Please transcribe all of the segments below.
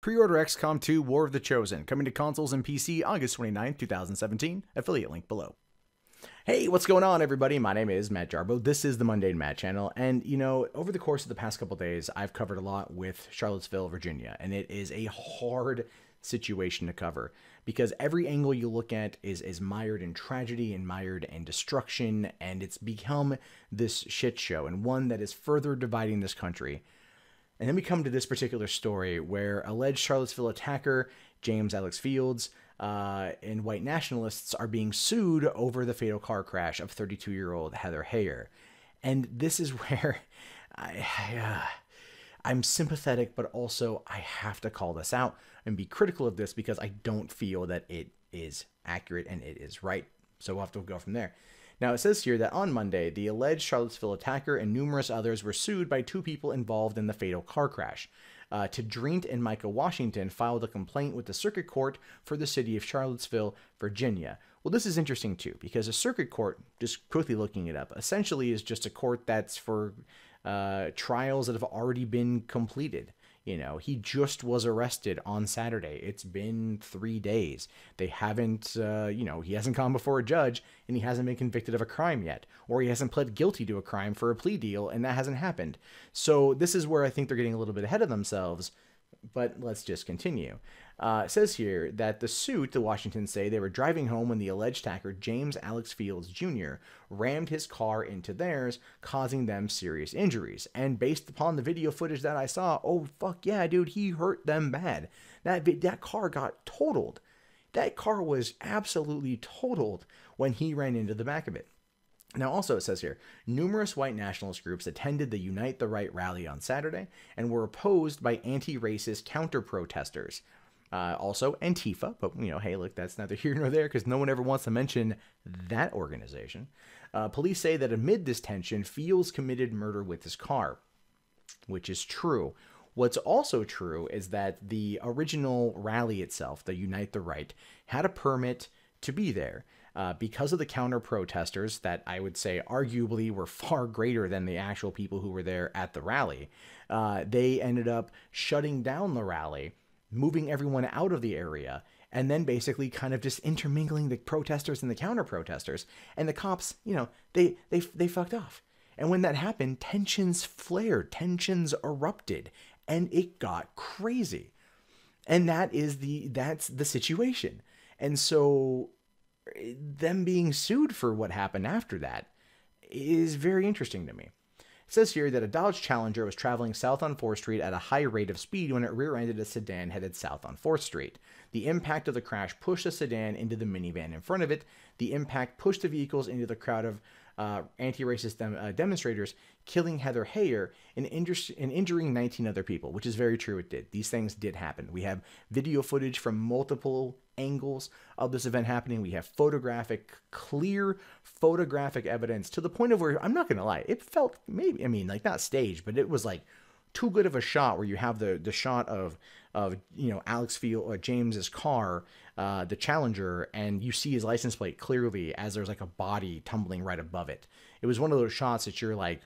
Pre-order XCOM 2 War of the Chosen, coming to consoles and PC August 29th, 2017. Affiliate link below. Hey, what's going on, everybody? My name is Matt Jarbo. This is the Mundane Matt channel, and you know, over the course of the past couple days, I've covered a lot with Charlottesville, Virginia, and it is a hard situation to cover because every angle you look at is mired in tragedy and mired in destruction, and it's become this shit show and one that is further dividing this country. And then we come to this particular story where alleged Charlottesville attacker James Alex Fields and white nationalists are being sued over the fatal car crash of 32-year-old Heather Heyer. And this is where I'm sympathetic, but also I have to call this out and be critical of this because I don't feel that it is accurate and it is right. So we'll have to go from there. Now, it says here that on Monday, the alleged Charlottesville attacker and numerous others were sued by two people involved in the fatal car crash. Tadreent and Micah Washington filed a complaint with the circuit court for the city of Charlottesville, Virginia. Well, this is interesting, too, because a circuit court, just quickly looking it up, essentially is just a court that's for trials that have already been completed. You know, he just was arrested on Saturday. It's been 3 days. They haven't, he hasn't gone before a judge and he hasn't been convicted of a crime yet. Or he hasn't pled guilty to a crime for a plea deal and that hasn't happened. So this is where I think they're getting a little bit ahead of themselves. But let's just continue. It says here that the suit, the Washingtons say, they were driving home when the alleged attacker, James Alex Fields Jr., rammed his car into theirs, causing them serious injuries. And based upon the video footage that I saw, oh, fuck yeah, dude, he hurt them bad. That car got totaled. That car was absolutely totaled when he ran into the back of it. Now, also it says here, numerous white nationalist groups attended the Unite the Right rally on Saturday and were opposed by anti-racist counter-protesters. Also Antifa, but, you know, hey, look, that's neither here nor there because no one ever wants to mention that organization. Police say that amid this tension, Fields committed murder with his car, which is true. What's also true is that the original rally itself, the Unite the Right, had a permit to be there. Because of the counter-protesters that I would say arguably were far greater than the actual people who were there at the rally, they ended up shutting down the rally, moving everyone out of the area, and then basically kind of just intermingling the protesters and the counter-protesters. And the cops, you know, they fucked off. And when that happened, tensions flared, tensions erupted, and it got crazy. And that's the situation. And so them being sued for what happened after that is very interesting to me. It says here that a Dodge Challenger was traveling south on 4th Street at a high rate of speed when it rear-ended a sedan headed south on 4th Street. The impact of the crash pushed the sedan into the minivan in front of it. The impact pushed the vehicles into the crowd of anti-racist demonstrators, killing Heather Heyer and injuring 19 other people, which is very true, it did. These things did happen. We have video footage from multiple angles of this event happening. We have clear photographic evidence to the point of where, I'm not going to lie, it felt maybe, I mean, like not staged, but it was like too good of a shot where you have the shot of you know, Alex Field or James's car, the Challenger, and you see his license plate clearly as there's like a body tumbling right above it. It was one of those shots that you're like,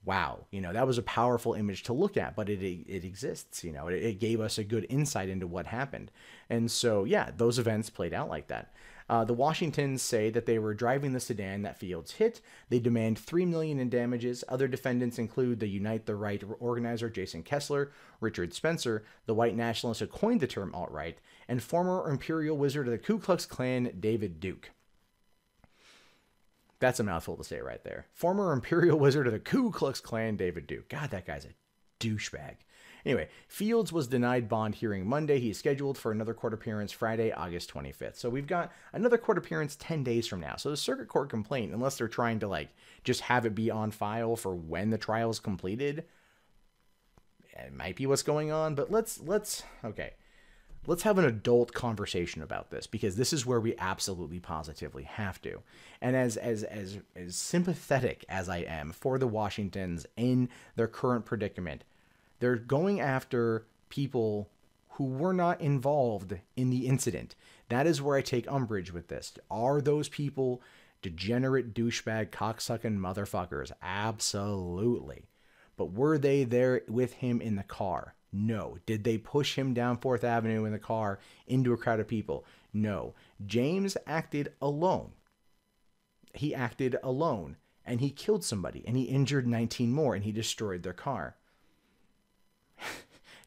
wow, you know, that was a powerful image to look at, but it exists, you know, it gave us a good insight into what happened. And so, yeah, those events played out like that. The Washingtons say that they were driving the sedan that Fields hit. They demand $3 million in damages. Other defendants include the Unite the Right organizer Jason Kessler, Richard Spencer, the white nationalist who coined the term alt-right, and former Imperial Wizard of the Ku Klux Klan, David Duke. That's a mouthful to say right there. Former Imperial Wizard of the Ku Klux Klan, David Duke. God, that guy's a douchebag. Anyway, Fields was denied bond hearing Monday. He is scheduled for another court appearance Friday, August 25th. So we've got another court appearance 10 days from now. So the circuit court complaint, unless they're trying to like just have it be on file for when the trial is completed, it might be what's going on. But let's have an adult conversation about this because this is where we absolutely positively have to. And as sympathetic as I am for the Washingtons in their current predicament, they're going after people who were not involved in the incident. That is where I take umbrage with this. Are those people degenerate, douchebag, cocksucking motherfuckers? Absolutely. But were they there with him in the car? No. Did they push him down 4th Avenue in the car into a crowd of people? No. James acted alone. He acted alone, and he killed somebody, and he injured 19 more, and he destroyed their car.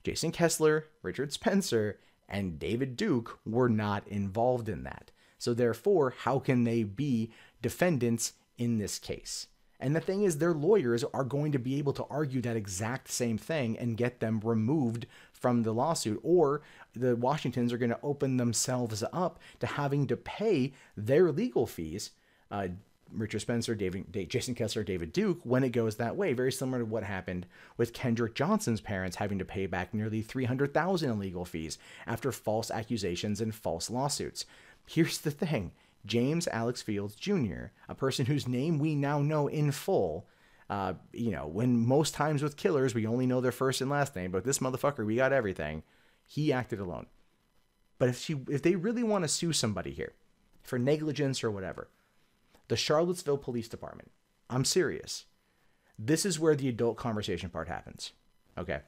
Jason Kessler, Richard Spencer, and David Duke were not involved in that. So therefore, how can they be defendants in this case? And the thing is, their lawyers are going to be able to argue that exact same thing and get them removed from the lawsuit, or the Washingtons are going to open themselves up to having to pay their legal fees, Richard Spencer, Jason Kessler, David Duke, when it goes that way. Very similar to what happened with Kendrick Johnson's parents having to pay back nearly $300,000 in legal fees after false accusations and false lawsuits. Here's the thing. James Alex Fields Jr., a person whose name we now know in full, when most times with killers, we only know their first and last name, but this motherfucker, we got everything. He acted alone. But if they really want to sue somebody here for negligence or whatever, the Charlottesville Police Department, I'm serious. This is where the adult conversation part happens. Okay.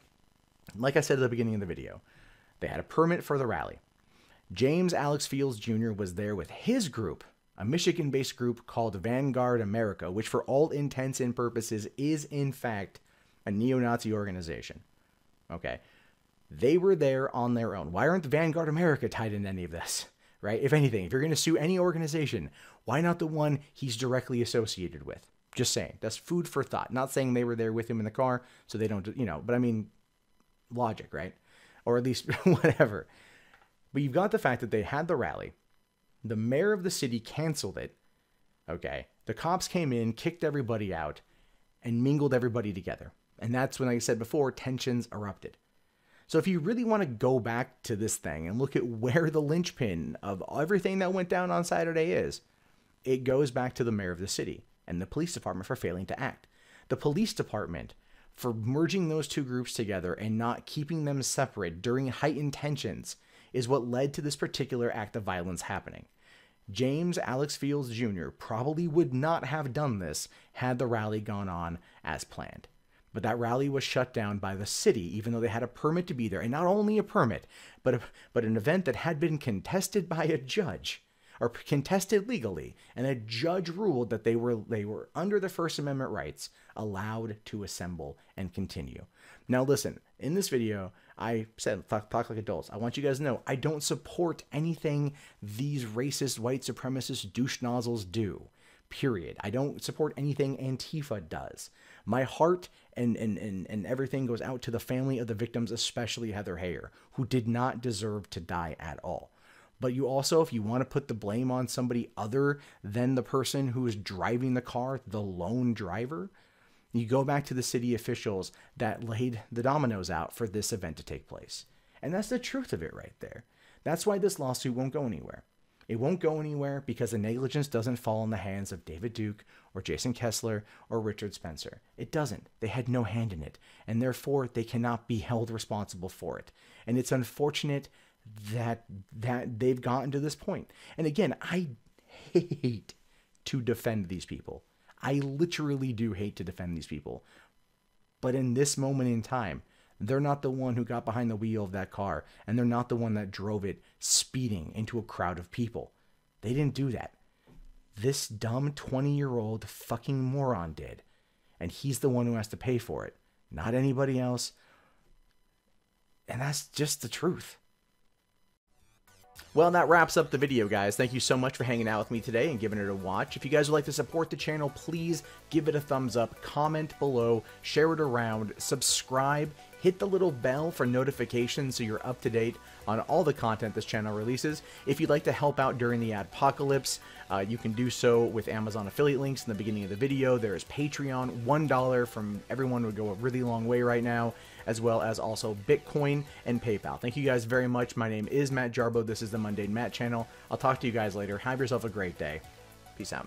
Like I said at the beginning of the video, they had a permit for the rally. James Alex Fields Jr. was there with his group, a Michigan-based group called Vanguard America, which for all intents and purposes is, in fact, a neo-Nazi organization. Okay. They were there on their own. Why aren't the Vanguard America tied in any of this? Right? If anything, if you're going to sue any organization, why not the one he's directly associated with? Just saying. That's food for thought. Not saying they were there with him in the car, so they don't, but I mean, logic, right? Or at least whatever. But you've got the fact that they had the rally. The mayor of the city canceled it. Okay. The cops came in, kicked everybody out, and mingled everybody together. And that's when, like I said before, tensions erupted. So if you really want to go back to this thing and look at where the linchpin of everything that went down on Saturday is, it goes back to the mayor of the city and the police department for failing to act. The police department for merging those two groups together and not keeping them separate during heightened tensions is what led to this particular act of violence happening. James Alex Fields Jr. probably would not have done this had the rally gone on as planned. But that rally was shut down by the city, even though they had a permit to be there. And not only a permit, but an event that had been contested by a judge, or contested legally, and a judge ruled that they were under the First Amendment rights, allowed to assemble and continue. Now listen, in this video, I said, talk like adults. I want you guys to know, I don't support anything these racist, white supremacist douche nozzles do. Period. I don't support anything Antifa does. My heart and everything goes out to the family of the victims, especially Heather Heyer, who did not deserve to die at all. But you also, if you want to put the blame on somebody other than the person who is driving the car, the lone driver, you go back to the city officials that laid the dominoes out for this event to take place. And that's the truth of it right there. That's why this lawsuit won't go anywhere. It won't go anywhere because the negligence doesn't fall in the hands of David Duke or Jason Kessler or Richard Spencer. It doesn't. They had no hand in it, and therefore they cannot be held responsible for it. And it's unfortunate that they've gotten to this point. And again, I hate to defend these people. I literally do hate to defend these people. But in this moment in time, they're not the one who got behind the wheel of that car, and they're not the one that drove it speeding into a crowd of people. They didn't do that. This dumb 20-year-old fucking moron did. And he's the one who has to pay for it, not anybody else. And that's just the truth. Well, that wraps up the video, guys. Thank you so much for hanging out with me today and giving it a watch. If you guys would like to support the channel, please give it a thumbs up, comment below, share it around, subscribe, hit the little bell for notifications so you're up to date on all the content this channel releases. If you'd like to help out during the adpocalypse, you can do so with Amazon affiliate links in the beginning of the video. There is Patreon. $1 from everyone would go a really long way right now, as well as also Bitcoin and PayPal. Thank you guys very much. My name is Matt Jarbo. This is the Mundane Matt channel. I'll talk to you guys later. Have yourself a great day. Peace out.